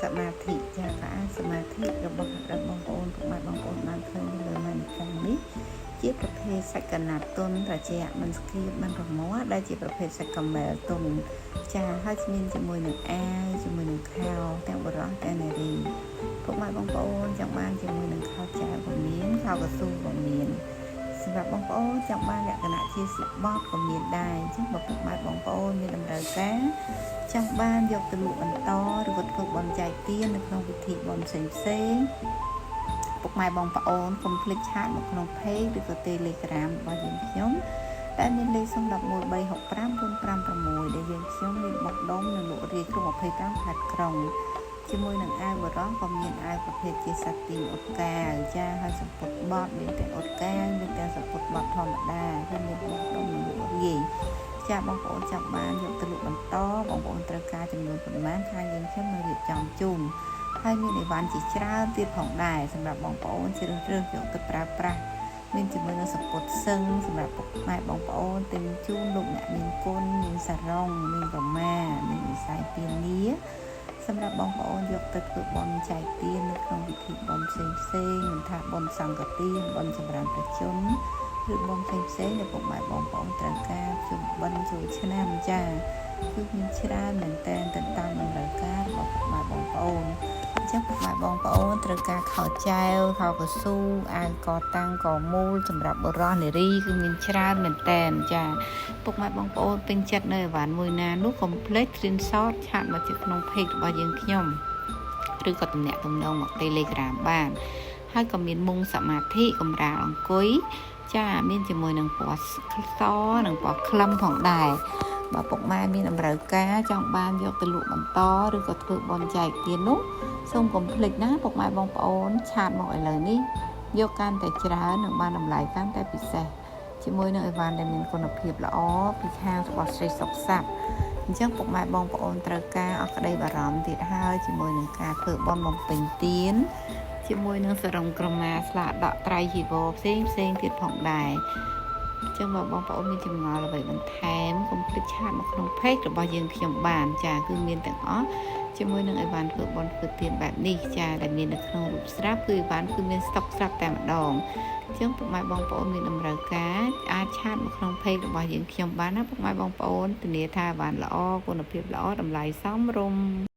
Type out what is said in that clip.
សមាធិចាក៏អាចសមាធិរបស់បងប្អូនពុកម៉ែបងប្អូនបានឃើញលើមានិកានេះជាប្រភេទសាច់កណាត់ទុនត្រជាក់មិនស្គៀបមិនរមាស់ដែលជាប្រភេទសាច់កាមែលទុនចាហើយមានជាមួយនឹងអាវជាមួយនឹងខោទាំងបរោះទាំងនារីពុកម៉ែបងប្អូនចង់បានជាមួយនឹងខោចាវក៏មានខោកស៊ូក៏មានសម្រាប់បងប្អូនចង់បានលក្ខណៈជាសិបបក៏មានដែរអញ្ចឹងបើពុកម៉ែបងប្អូនមានតម្រូវការចង់បានយកទៅលក់បន្តឬក៏ធ្វើបន់ចែកទាននៅក្នុងពិធីបុណ្យផ្សេងពុកម៉ែបងប្អូនកុំភ្លេចឆាតមកក្នុង Page ឬក៏ Telegram របស់យើងខ្ញុំដែលមានលេខ011 365 456ដែលយើងខ្ញុំមានបុកដុំនៅលក់រាយគ្រប់25ខេត្តក្រុងជាមួយនឹងអាវបរោះក៏មានអាវប្រភេទជាសាទីនអ៊ុតកាវចាហើយសំពត់បត់មានទាំងអ៊ុតកាវមានទាំងសំពត់បត់ធម្មតាហើយមានបុកដុំនៅលក់រាយចាបងប្អូនចាំបានយកទៅលក់បន្តបងប្អូនត្រូវការចំនួនប៉ុន្មានខាងយើងខ្ញុំនឹងរៀបចំជូនហើយមានអីវ៉ាន់ជាច្រើនទៀតផងដែរសម្រាប់បងប្អូនជ្រើសរើសយកទៅប្រើប្រាស់មានជាមួយនឹងសំពត់សឹងសម្រាប់ពុកម៉ែបងប្អូនទិញជូនលោកអ្នកមានគុណមានសារ៉ុងមានប្រមាមានវិស័យពានាសម្រាប់បងប្អូនយកទៅធ្វើបុណ្យចែកទាននៅក្នុងពិធីបុណ្យផ្សេងមិនថាបុណ្យសង្ឃទានបុណ្យសម្រាប់ព្រះជន្មឬបុណ្យផ្សេងដែលពុកម៉ែបងប្អូនត្រូវការជួបបិណ្ឌចូលឆ្នាំចាគឺមានច្រើនមែនតើតាមតម្រូវការរបស់ពុកម៉ែបងប្អូនអញ្ចឹងពុកម៉ែបងប្អូនត្រូវការខោចាវខោកស៊ូអាវកតាំងកមូលសម្រាប់បុរសនារីគឺមានច្រើនមែនតើចាពុកម៉ែបងប្អូនពេញចិត្តនៅអីវ៉ាន់មួយណានោះកុំភ្លេច Screenshot ឆាតមកក្នុង Page របស់យើងខ្ញុំឬក៏ទំនាក់ទំនងមក Telegram បានហើយក៏មានមុងសមាធិកម្រាលអង្គុយចាមានជាមួយនឹងពណ៌សនិងពណ៌ក្លឹមផងដែរបើពុកម៉ែមានតម្រូវការចង់បានយកទៅលក់បន្តឬក៏ធ្វើបុណ្យចែកទាននោះសូមកុំភ្លេចណាពុកម៉ែបងប្អូនឆាតមកឥឡូវនេះយកកាន់តែច្រើននិងបានតម្លៃកាន់តែពិសេសជាមួយនឹងអីវ៉ាន់ដែលមានគុណភាពល្អពីខាងរបស់ស្រីសុកសាប់អញ្ចឹងពុកម៉ែបងប្អូនត្រូវការអត់ក្តីបារម្ភទៀតហើយជាមួយនឹងការធ្វើបុណ្យបំពេញទានជាមួយនឹងសរងក្រមាស្លាកដកត្រៃជីវរផ្សេងទៀតផងដែរអញ្ចឹងបើបងប្អូនមានចម្ងល់អ្វីបន្ថែមកុំភ្លេចឆាតមកក្នុង Page របស់យើងខ្ញុំបានចាគឺមានទាំងអស់ជាមួយនឹងអីវ៉ាន់ធ្វើបុណ្យធ្វើទានបែបនេះចាដែលមាននៅក្នុងរូបស្រាប់គឺអីវ៉ាន់គឺមានស្តុកស្រាប់តែម្ដងអញ្ចឹងពុកម៉ែបងប្អូនមានតម្រូវការអាចឆាតមកក្នុង Page របស់យើងខ្ញុំបានណាពុកម៉ែបងប្អូនធានាថាអីវ៉ាន់ល្អគុណភាពល្អតម្លៃសមរម្យ